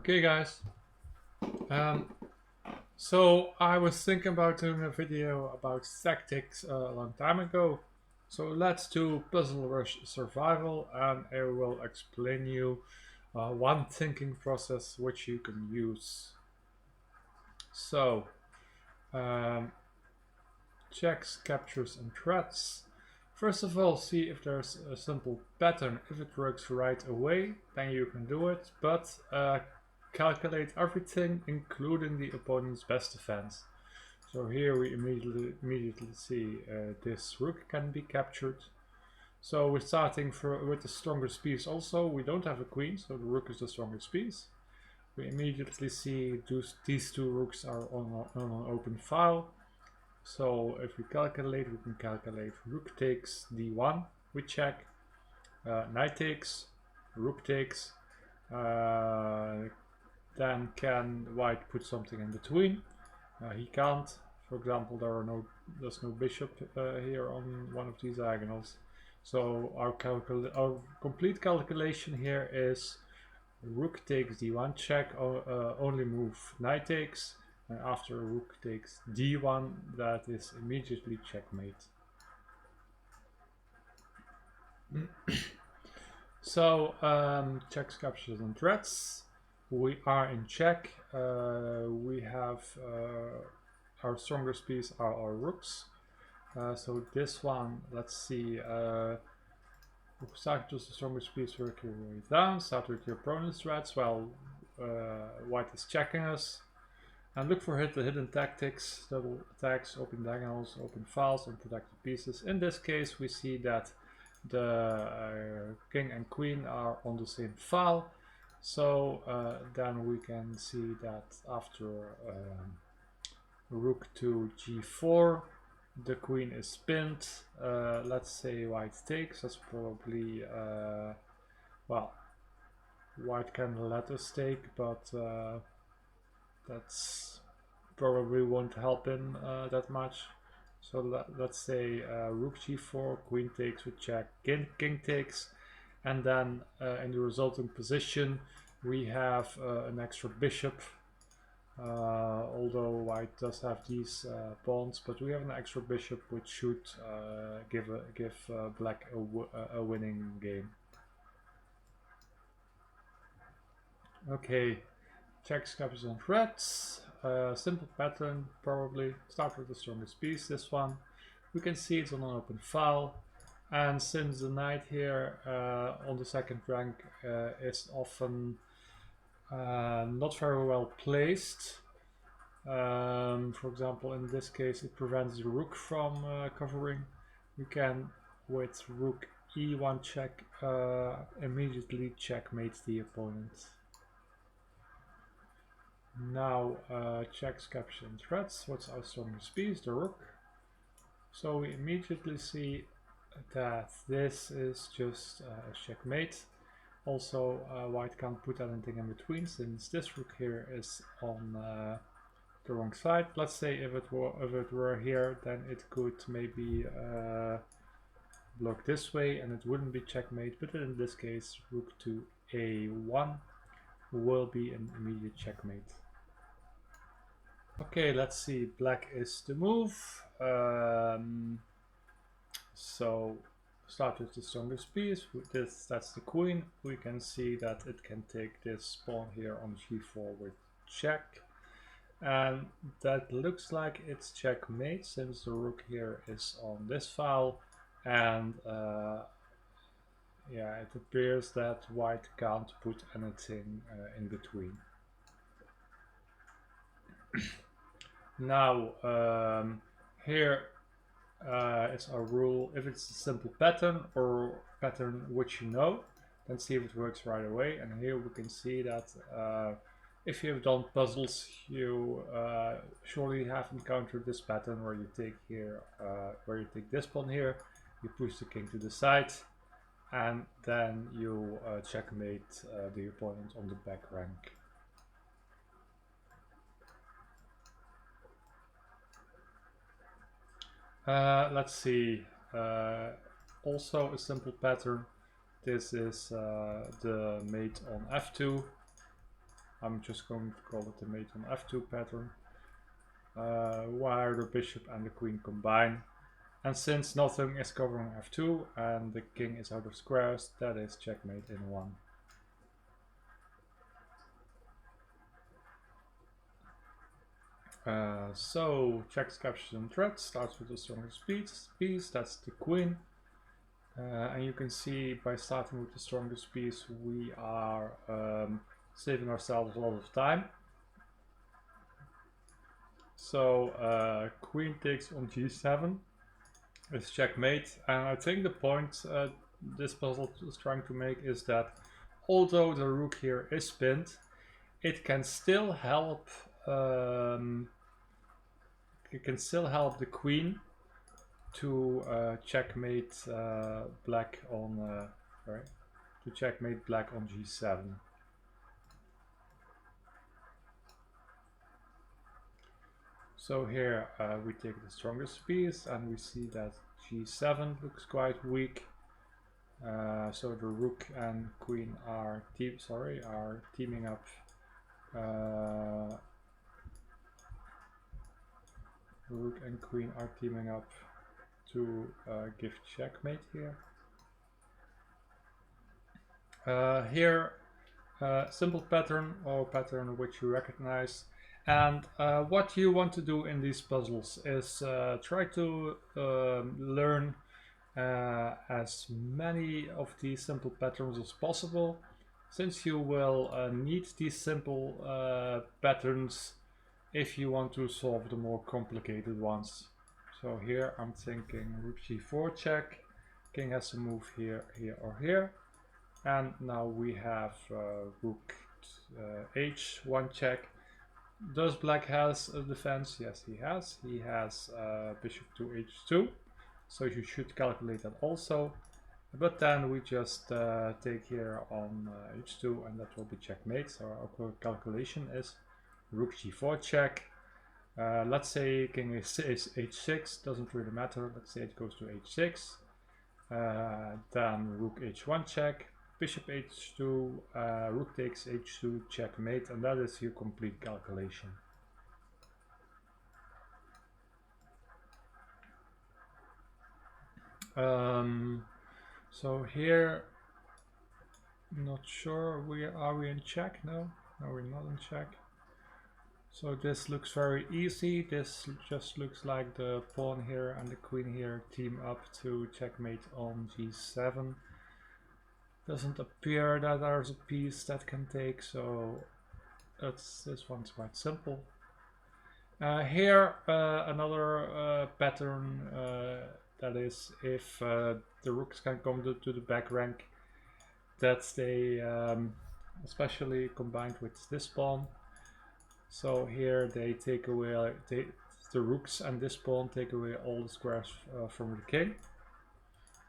Okay guys, um, so I was thinking about doing a video about tactics a long time ago. So let's do Puzzle Rush Survival and I will explain you one thinking process which you can use. So, um, checks, captures and threats. First of all, see if there's a simple pattern. If it works right away, then you can do it, but calculate everything, including the opponent's best defense. So here we immediately see this rook can be captured. So we're starting with the strongest piece also. We don't have a queen, so the rook is the strongest piece. We immediately see these two rooks are on an open file. So if we can calculate rook takes d1, we check, knight takes, rook takes, then can white put something in between? He can't. For example, there's no bishop here on one of these diagonals. So our complete calculation here is rook takes d1 check, only move knight takes, and after rook takes d1, that is immediately checkmate. So checks, captures and threats. We are in check. We have our strongest piece are our rooks. So this one, let's see. Start with the strongest piece, work your way down. Start with your opponent's threats while white is checking us. And look for the hidden tactics, double attacks, open diagonals, open files, and protected pieces. In this case, we see that the king and queen are on the same file. So then we can see that after rook to g4, the queen is pinned. Let's say white takes. That's probably well, white can let us take, but that's probably won't help him that much. So let's say rook g4, queen takes, we check, king takes, and then in the resulting position we have an extra bishop. Although white does have these pawns, but we have an extra bishop which should give black a winning game. Okay, checks, captures and threats. Simple pattern, probably. Start with the strongest piece, this one. We can see it's on an open file. And since the knight here on the second rank is often not very well placed. For example, in this case, it prevents the rook from covering. We can, with rook e1 check, immediately checkmate the opponent. Now, checks, captures and threats. What's our strongest piece? The rook. So we immediately see that this is just a checkmate. Also, white can't put anything in between since this rook here is on the wrong side. Let's say if it were here, then it could maybe block this way and it wouldn't be checkmate, but in this case rook to a1 will be an immediate checkmate. Okay, let's see, black is the move. So start with the strongest piece. That's the queen. We can see that it can take this pawn here on g4 with check. And that looks like it's checkmate since the rook here is on this file, and yeah, it appears that white can't put anything in between. Now here it's our rule. If it's a simple pattern or pattern which you know, then see if it works right away. And here we can see that if you have done puzzles, you surely have encountered this pattern where you take here, where you take this pawn here, you push the king to the side, and then you checkmate the opponent on the back rank. Let's see. Also a simple pattern. This is the mate on f2. I'm just going to call it the mate on f2 pattern, where the bishop and the queen combine. And since nothing is covering f2 and the king is out of squares, that is checkmate in 1. So checks, captures and threats starts with the strongest piece, that's the queen. And you can see by starting with the strongest piece we are saving ourselves a lot of time. So queen takes on g7 is checkmate, and I think the point this puzzle is trying to make is that although the rook here is pinned, it can still help the queen to checkmate black on g7. So here we take the strongest piece and we see that g7 looks quite weak. So the rook and queen are teaming up. Rook and queen are teaming up to give checkmate here. Here, simple pattern or pattern which you recognize. And what you want to do in these puzzles is try to learn as many of these simple patterns as possible, since you will need these simple patterns if you want to solve the more complicated ones. So here I'm thinking rook g4 check, king has to move here, here or here, and now we have rook h1 check. Does black has a defense? Yes, he has. He has bishop to h2, so you should calculate that also. But then we just take here on h2 and that will be checkmate. So our calculation is rook g4 check. Let's say king is h6, doesn't really matter. Let's say it goes to h6. Then rook h1 check, bishop h2, rook takes h2, checkmate, and that is your complete calculation. So here, not sure, are we in check? No, we're not in check. So this looks very easy. This just looks like the pawn here and the queen here team up to checkmate on g7. Doesn't appear that there's a piece that can take, so this one's quite simple. Here another pattern, that is if the rooks can come to the back rank, that they especially combined with this pawn. So here they take away the rooks, and this pawn take away all the squares from the king.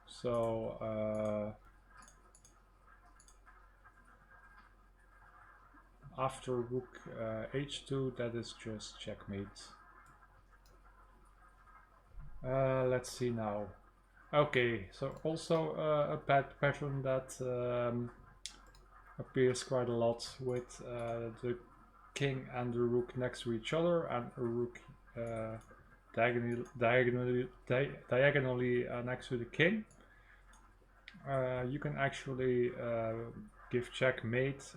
So after rook h2, that is just checkmate. Let's see now. Okay, so also a pattern that appears quite a lot with the king and the rook next to each other, and a rook diagonally next to the king. You can actually give checkmate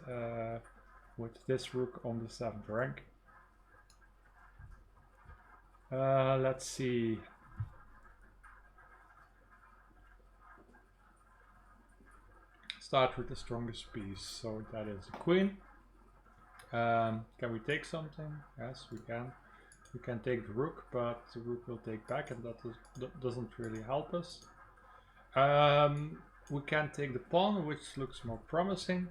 with this rook on the 7th rank. Let's see. Start with the strongest piece, so that is the queen. Can we take something? Yes, we can. We can take the rook, but the rook will take back, and that doesn't really help us. We can take the pawn, which looks more promising,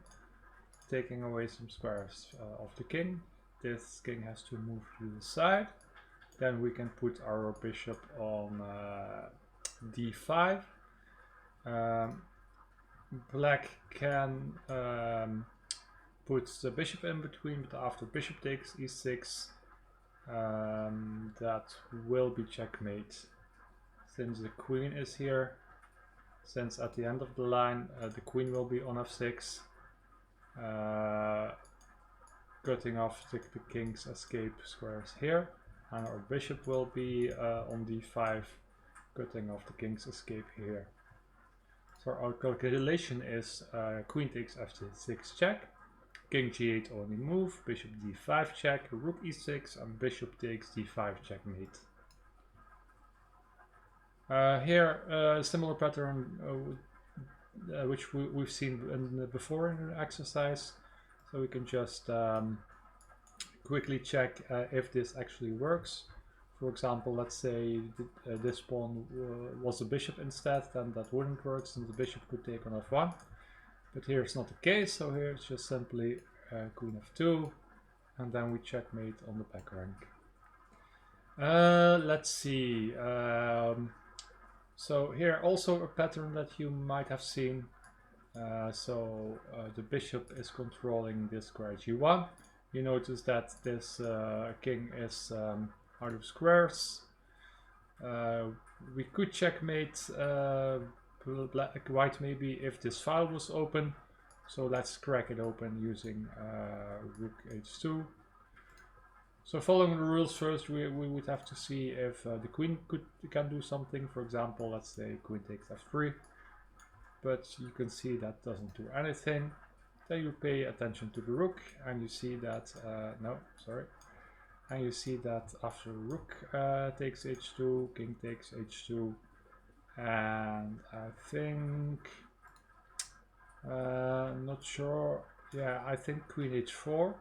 taking away some squares of the king. This king has to move to the side. Then we can put our bishop on d5. Black can put the bishop in between, but after bishop takes e6, that will be checkmate. Since the queen is here, since at the end of the line the queen will be on f6, cutting off the king's escape squares here, and our bishop will be on d5, cutting off the king's escape here. So our calculation is queen takes f6 check, king g8 only move, bishop d5 check, rook e6, and bishop takes d5 checkmate. Here, similar pattern which we've seen before in the exercise. So we can just quickly check if this actually works. For example, let's say this pawn was a bishop instead, then that wouldn't work since the bishop could take on f1. But here it's not the case, so here it's just simply queen f2, and then we checkmate on the back rank. Let's see. So here also a pattern that you might have seen. The bishop is controlling this square g1. You notice that this king is out of squares. We could checkmate white maybe if this file was open. So let's crack it open using rook h2. So following the rules first, we would have to see if the queen can do something. For example, let's say queen takes f3. But you can see that doesn't do anything. Then you pay attention to the rook, and you see that and you see that after rook takes h2, king takes h2, and I think not sure. Yeah, I think queen h4.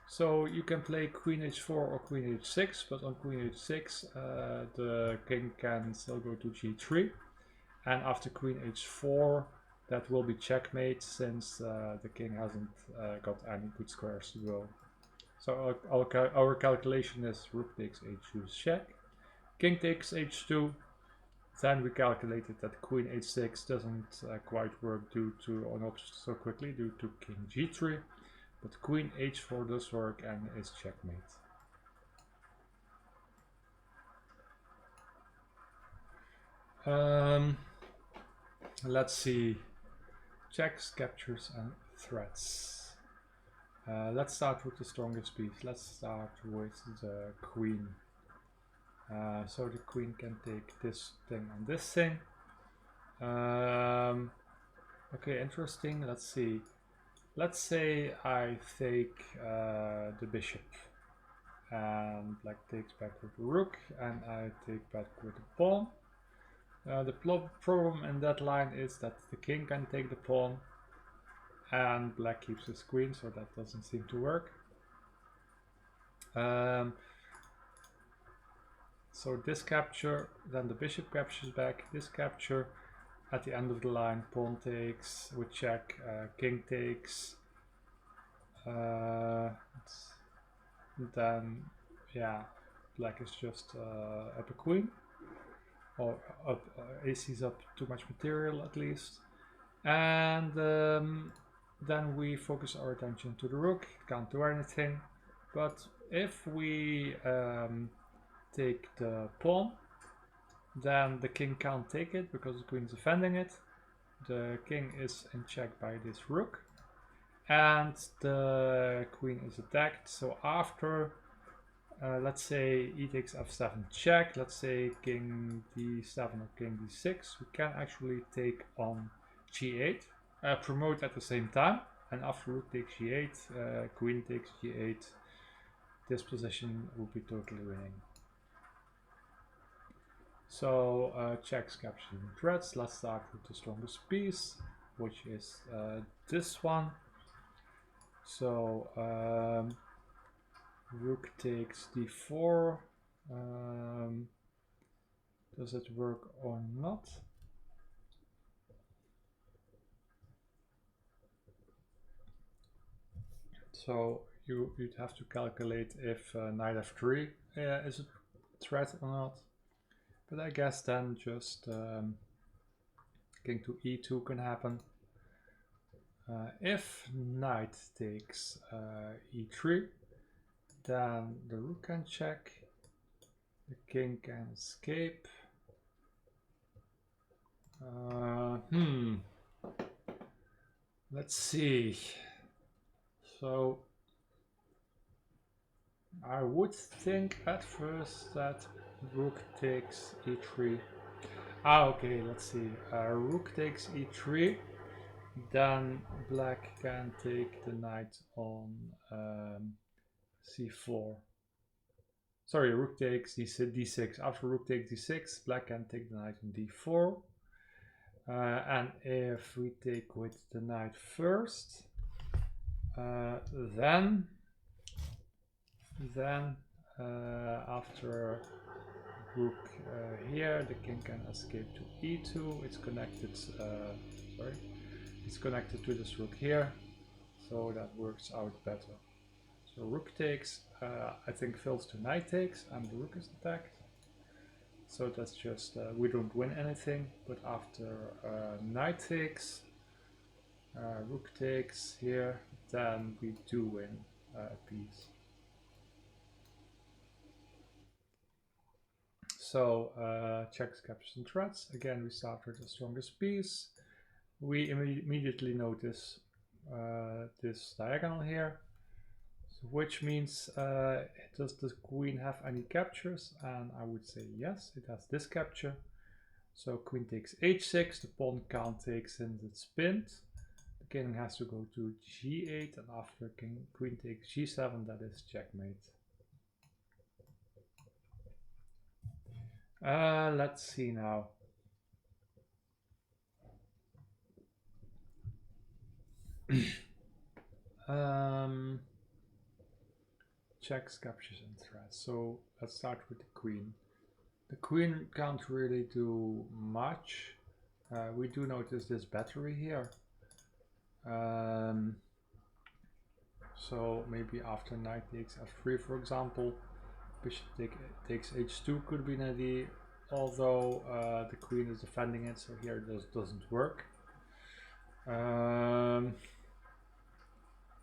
So you can play queen h4 or queen h6, but on queen h6 the king can still go to g3. And after queen h4, that will be checkmate since the king hasn't got any good squares to go. So our calculation is rook takes h2 check, king takes h2. Then we calculated that queen h6 doesn't quite work due to, or not so quickly, due to king g3. But queen h4 does work and is checkmate. Let's see. Checks, captures, and threats. Let's start with the strongest piece. Let's start with the queen. So the queen can take this thing and this thing. Okay, interesting. Let's see. Let's say I take the bishop, and black takes back with the rook, and I take back with the pawn. The problem in that line is that the king can take the pawn, and black keeps his queen, so that doesn't seem to work. So this capture, then the bishop captures back, this capture. At the end of the line, pawn takes, we check, king takes, then yeah, black is just up a queen, or up, AC's up too much material at least, and then we focus our attention to the rook. It can't do anything, but if we take the pawn, then the king can't take it because the queen is defending it. The king is in check by this rook, and the queen is attacked. So after, let's say e takes f7 check, let's say king d7 or king d6, we can actually take on g8, promote at the same time, and after rook takes g8, queen takes g8, this position will be totally winning. So checks, captures, and threats. Let's start with the strongest piece, which is this one. So rook takes d4. Does it work or not? So you'd have to calculate if knight f3 is a threat or not. But I guess then just king to e2 can happen. If knight takes e3, then the rook can check, the king can escape. Let's see. So I would think at first that rook takes e3. Ah, okay, let's see. Rook takes e3, then black can take the knight on c4. Sorry, rook takes d6. After rook takes d6, black can take the knight on d4. And if we take with the knight first, then after rook here, the king can escape to e2. It's connected. Sorry, it's connected to this rook here, so that works out better. So rook takes, I think fails to knight takes, and the rook is attacked. So that's just, we don't win anything, but after knight takes, rook takes here, then we do win a piece. So checks, captures, and threats. Again, we start with the strongest piece. We immediately notice this diagonal here, which means does the queen have any captures? And I would say yes, it has this capture. So queen takes h6, the pawn can't take since it's pinned. The king has to go to g8, and after queen takes g7, that is checkmate. Let's see now. Checks, captures, and threats. So let's start with the queen. The queen can't really do much. We do notice this battery here. So maybe after knight takes f3, for example, bishop takes h2 could be an idea, although the queen is defending it, so here it doesn't work.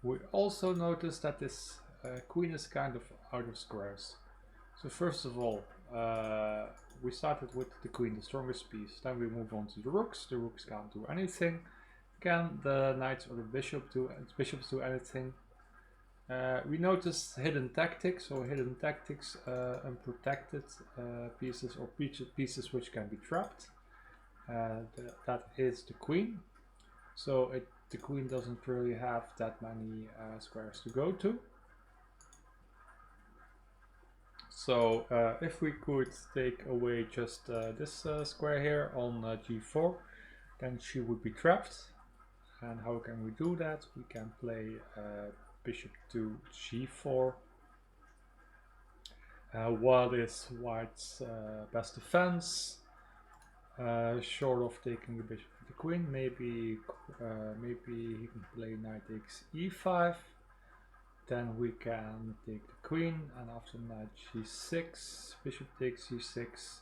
We also notice that this queen is kind of out of squares. So first of all, we started with the queen, the strongest piece. Then we move on to the rooks. The rooks can't do anything. Can the knights or the bishops do anything? We noticed hidden tactics, so hidden tactics, unprotected pieces or pieces which can be trapped. That is the queen. So the queen doesn't really have that many squares to go to. So if we could take away just this square here on g4, then she would be trapped. And how can we do that? We can play bishop to g4. What is white's best defense? Short of taking the bishop with the queen, maybe he can play knight takes e5. Then we can take the queen, and after knight g6, bishop takes g6.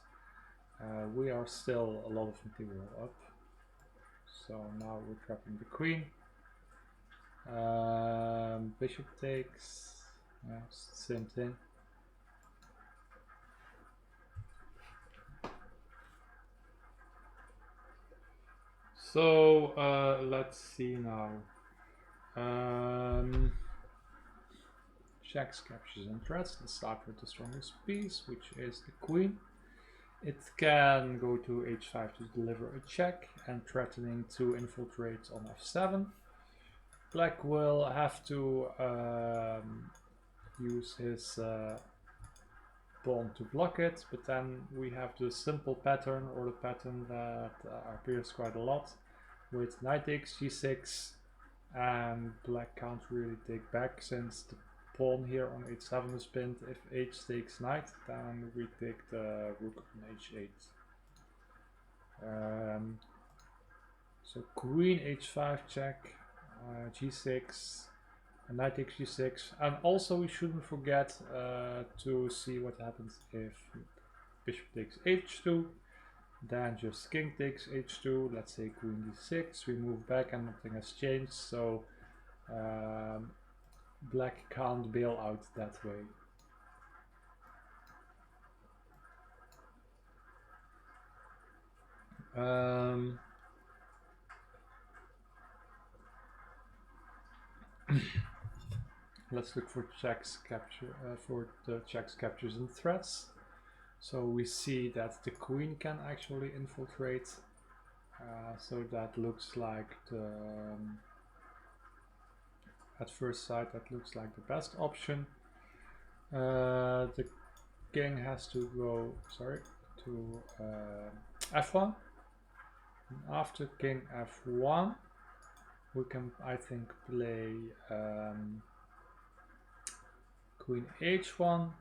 We are still a lot of material up. So now we're trapping the queen. Bishop takes, yeah, same thing. So let's see now. Checks, captures, and threats. Let's start with the strongest piece, which is the queen. It can go to h5 to deliver a check and threatening to infiltrate on f7. Black will have to use his pawn to block it, but then we have the simple pattern, or the pattern that appears quite a lot, with knight takes g6, and black can't really take back since the pawn here on h7 is pinned. If h takes knight, then we take the rook on h8. So queen h5 check, g6, and knight takes g6, and also we shouldn't forget to see what happens if bishop takes h2. Then just king takes h2, let's say queen d6, we move back and nothing has changed, so black can't bail out that way. let's look for checks capture for the checks, captures, and threats. So we see that the queen can actually infiltrate. So that looks like the at first sight that looks like the best option. The king has to go to f1. And after king f1, we can, I think, play queen h1.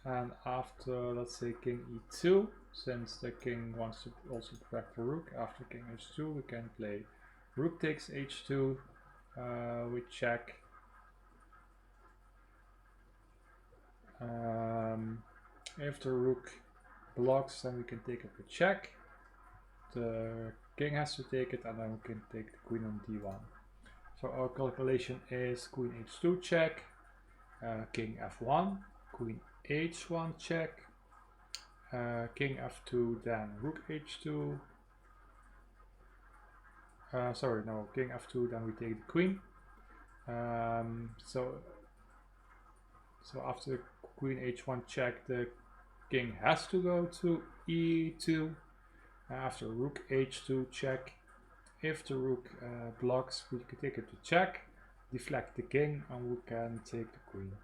And after, let's say, king e2, since the king wants to also protect the rook, after king h2 we can play rook takes h2, we check. If the rook blocks, then we can take it with check. The king has to take it, and then we can take the queen on d1. So our calculation is queen h2 check, king f1, queen h1 check, king f2, then rook h2. King f2, then we take the queen. So after queen h1 check, the king has to go to e2. After rook h2 check, if the rook blocks, we can take it to check, deflect the king, and we can take the queen.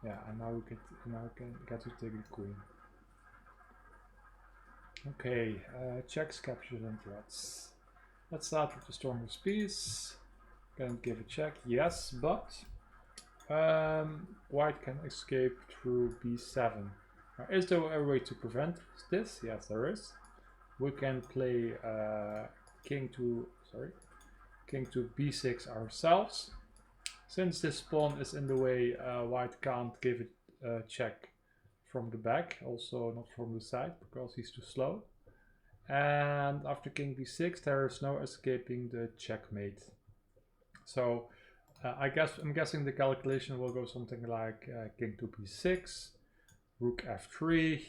Yeah, and now we can get to take the queen. Okay, checks, captures, and threats. Let's start with the strongest piece. Can give a check, yes, but white can escape through b7. Is there a way to prevent this? Yes, there is. We can play king to b6 ourselves. Since this pawn is in the way, white can't give it a check from the back, also not from the side, because he's too slow. And after king b6, there is no escaping the checkmate. So I'm guessing the calculation will go something like king to b6, rook f3,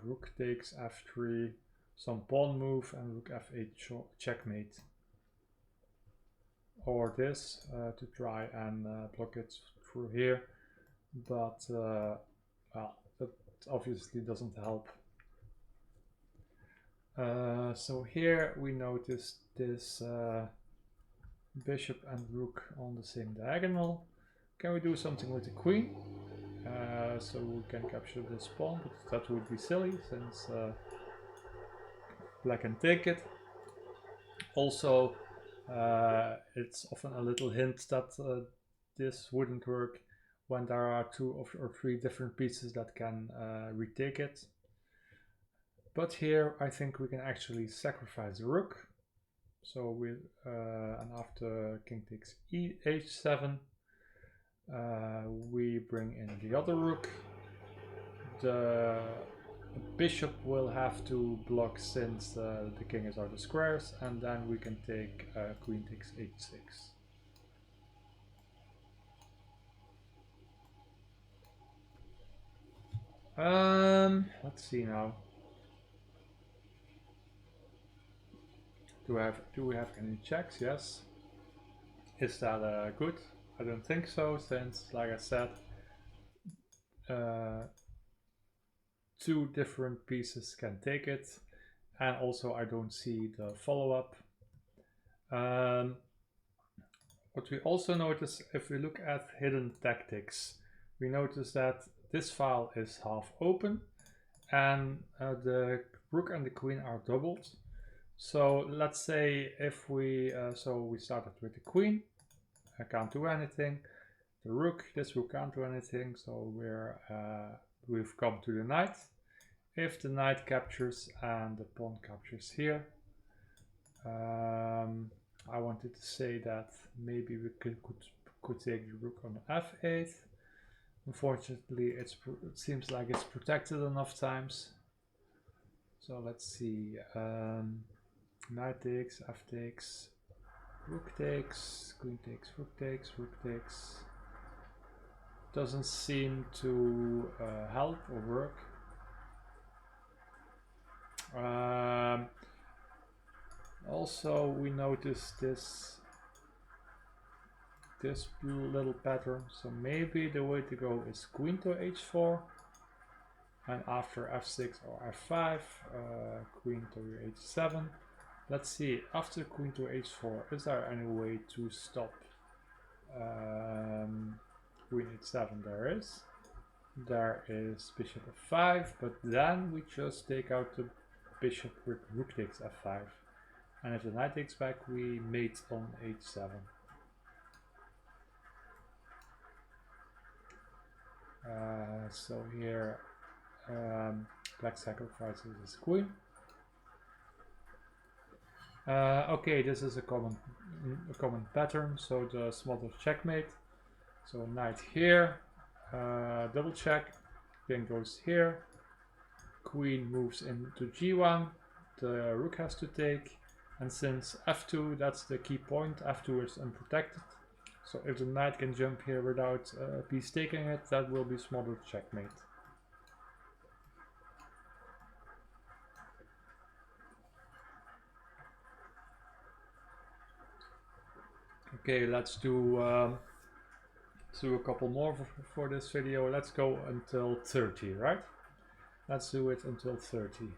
rook takes f3, some pawn move, and rook f8 checkmate. Or this to try and block it through here, but well, that obviously doesn't help. So here we notice this bishop and rook on the same diagonal. Can we do something with the queen? So we can capture this pawn, but that would be silly since black can take it. Also, it's often a little hint that this wouldn't work when there are 2 or 3 different pieces that can retake it. But here I think we can actually sacrifice the rook. So we and after king takes h7, we bring in the other rook. The bishop will have to block since the king is out of squares, and then we can take queen takes h6. Let's see now. Do we have any checks? Yes. Is that good? I don't think so, since, like I said, 2 different pieces can take it, and also I don't see the follow-up. What we also notice, if we look at hidden tactics, we notice that this file is half open, and the rook and the queen are doubled. So let's say if we we started with the queen, I can't do anything. The rook, this rook can't do anything, so we've come to the knight. If the knight captures and the pawn captures here, I wanted to say that maybe we could take the rook on f8. Unfortunately, it seems like it's protected enough times. So let's see. Knight takes, f takes, rook takes, queen takes, rook takes, rook takes. doesn't seem to help or work. Also, we notice this little pattern, so maybe the way to go is queen to h4, and after f6 or f5, queen to h7. Let's see, after queen to h4, is there any way to stop queen h7? There is bishop f5, but then we just take out the bishop with rook takes f5, and if the knight takes back, we mate on h7. So here black sacrifices his queen. Okay, this is a common pattern, so the smothered checkmate. So knight here, double check, king goes here, queen moves into g1, the rook has to take, and since f2, that's the key point, f2 is unprotected, so if the knight can jump here without piece taking it, that will be smothered checkmate. Okay, let's do a couple more for this video. Let's go until 30, right? Let's do it until 30.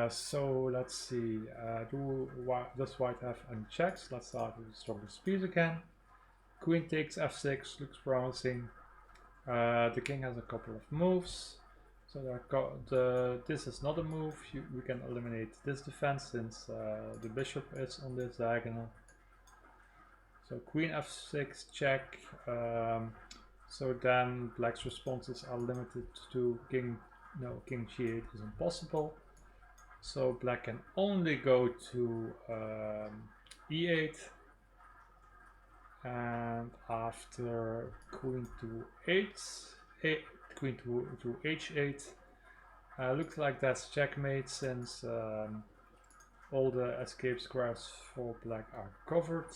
So let's see, does white have any checks? Let's start with the strongest piece again. Queen takes f6, looks promising. The king has a couple of moves. So this is not a move. We can eliminate this defense since the bishop is on this diagonal. So queen f6 check. So then black's responses are limited to king g8 is impossible. So black can only go to e8, and after queen to queen to h8, looks like that's checkmate since all the escape squares for black are covered.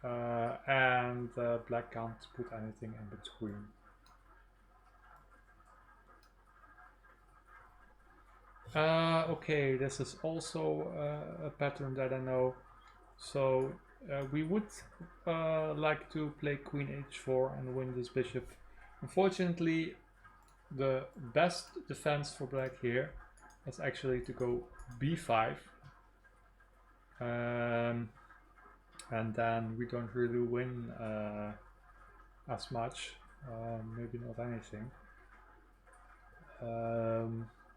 And black can't put anything in between. Okay, this is also a pattern that I know. So we would like to play queen h4 and win this bishop. Unfortunately, the best defense for black here is actually to go b5. And then we don't really win as much, maybe not anything.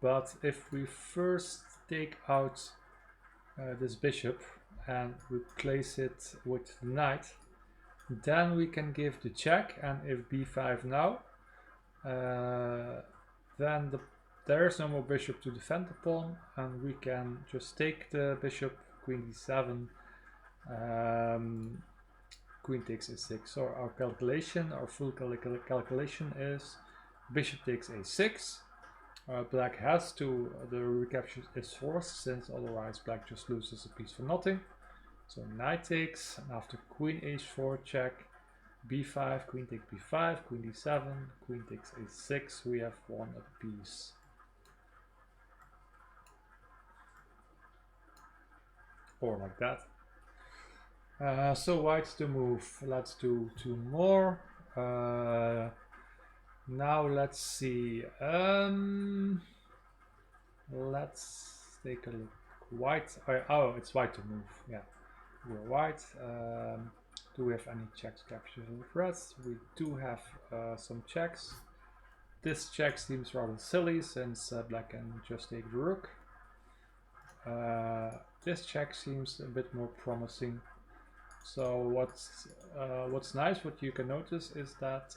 But if we first take out this bishop and replace it with the knight, then we can give the check, and if b5 now, then there is no more bishop to defend upon, and we can just take the bishop, queen d7, queen takes a6. So our calculation, our full calculation is bishop takes a6. Black has to, the recapture is forced, since otherwise black just loses a piece for nothing. So knight takes, and after queen h4 check, b5, queen takes b5, queen d7, queen takes a6, we have won a piece. Or like that. So white's the move. Let's do two more. Now let's see. Let's take a look. White. Oh, it's white to move. Yeah, we're white. Do we have any checks, captures, and threats? We do have some checks. This check seems rather silly since black can just take the rook. This check seems a bit more promising. So what's nice, what you can notice is that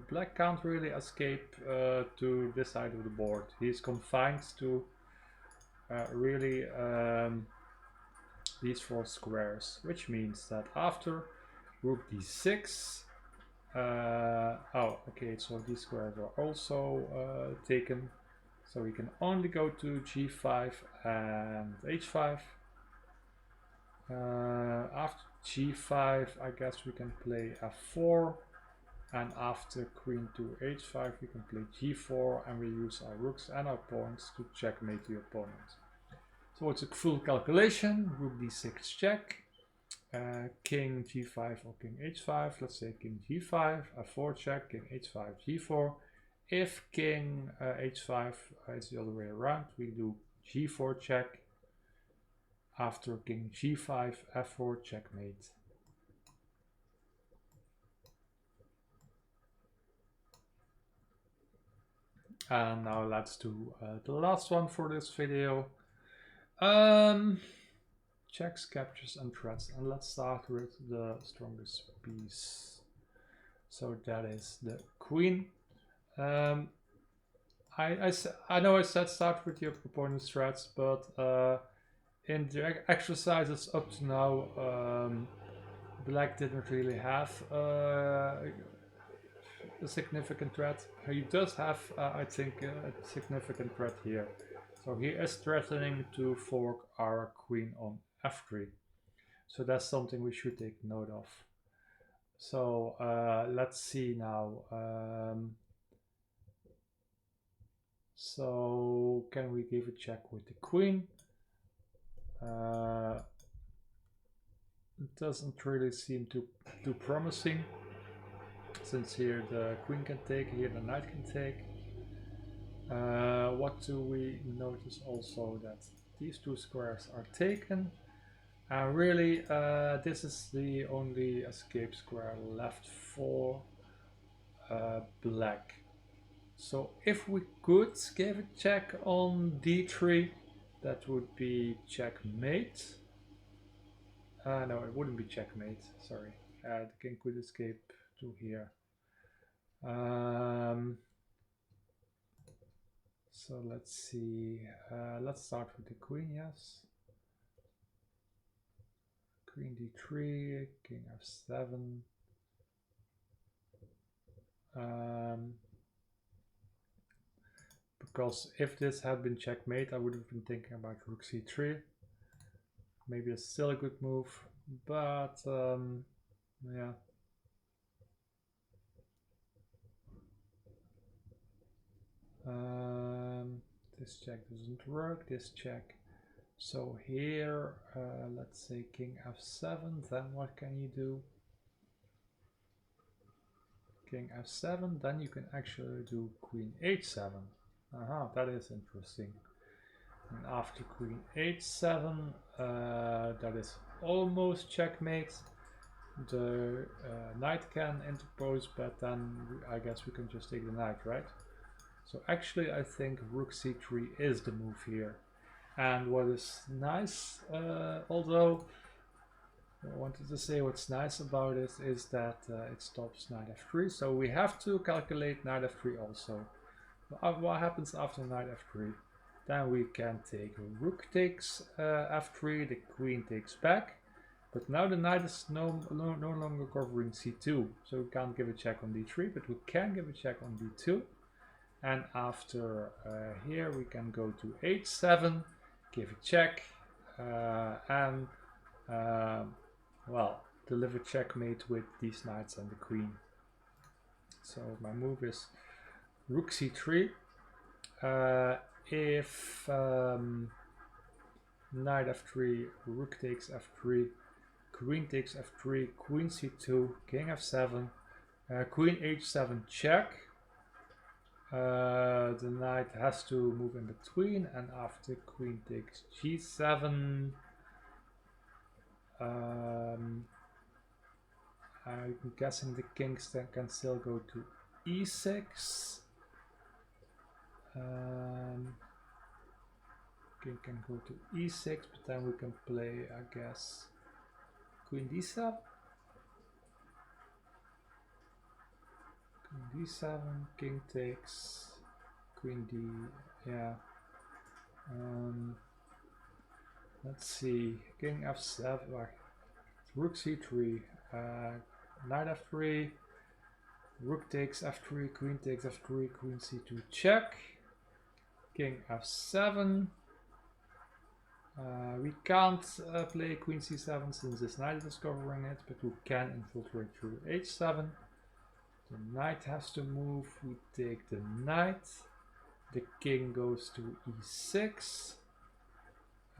black can't really escape to this side of the board. He's confined to really these four squares, which means that after rook d6, oh okay, so these squares are also taken, so we can only go to g5 and h5. After g5, I guess we can play f4, And after queen to h5 we can play g4, and we use our rooks and our pawns to checkmate the opponent. So it's a full calculation. Rook d6 check, king g5 or king h5. Let's say king g5, f4 check, king h5, g4. If king h5 is the other way around, we do g4 check. After king g5, f4 checkmate. And now let's do the last one for this video. Checks, captures, and threats. And let's start with the strongest piece. So that is the queen. I know I said start with your opponent's threats, but in the exercises up to now, black didn't really have a significant threat. He does have, I think, a significant threat here. So he is threatening to fork our queen on f3. So that's something we should take note of. So let's see now. So can we give a check with the queen? It doesn't really seem too promising, since here the queen can take, here the knight can take. What do we notice also? That these two squares are taken, and really this is the only escape square left for black. So if we could give a check on d3, that would be checkmate. No, it wouldn't be checkmate, sorry. The king could escape to here. So let's see, let's start with the queen, yes. Queen d3, king f7. Because if this had been checkmate, I would have been thinking about rook c3. Maybe it's still a good move, but yeah. This check doesn't work, this check. So here, let's say king f7, then what can you do? King f7, then you can actually do queen h7. That is interesting. And after queen h7, that is almost checkmate. The knight can interpose, but then I guess we can just take the knight, right? So actually I think rook c3 is the move here. And what is nice, although I wanted to say what's nice about it is that it stops knight f3, so we have to calculate knight f3 also. What happens after knight f3? Then we can take rook takes f3, the queen takes back, but now the knight is no longer covering c2, so we can't give a check on d3, but we can give a check on d2. And after here we can go to h7, give a check, and well, deliver checkmate with these knights and the queen. So my move is rook c3. If knight f3, rook takes f3, queen takes f3, queen c2, king f7, queen h7 check. The knight has to move in between, and after queen takes g7, I'm guessing the king can still go to e6. King can go to e6, but then we can play, I guess, queen d7. Queen d7, king takes, queen d, yeah. Let's see, king f7, rook c3, knight f3, rook takes f3, queen takes f3, queen c2 check, king f7. We can't play queen c7 since this knight is covering it, but we can infiltrate through h7. The knight has to move. We take the knight. The king goes to e6.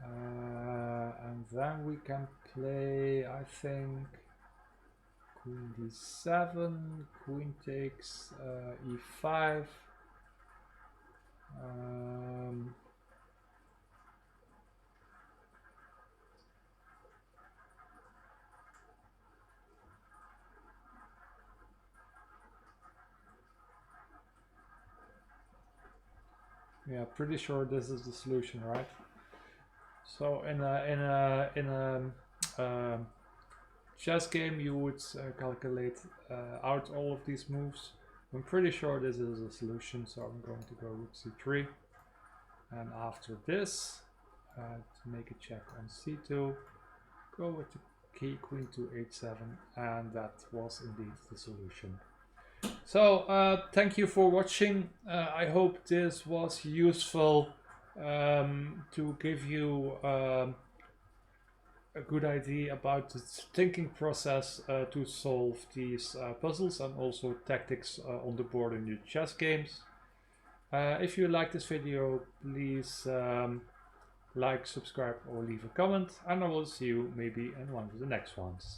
And then we can play, I think, queen d7, queen takes e5. Yeah, pretty sure this is the solution, right? So in a chess game, you would calculate out all of these moves. I'm pretty sure this is a solution, so I'm going to go rook c3, and after this, to make a check on c2, go with the key queen to h7, and that was indeed the solution. So thank you for watching. I hope this was useful to give you a good idea about the thinking process to solve these puzzles, and also tactics on the board in your chess games. If you like this video, please like, subscribe, or leave a comment, and I will see you maybe in one of the next ones.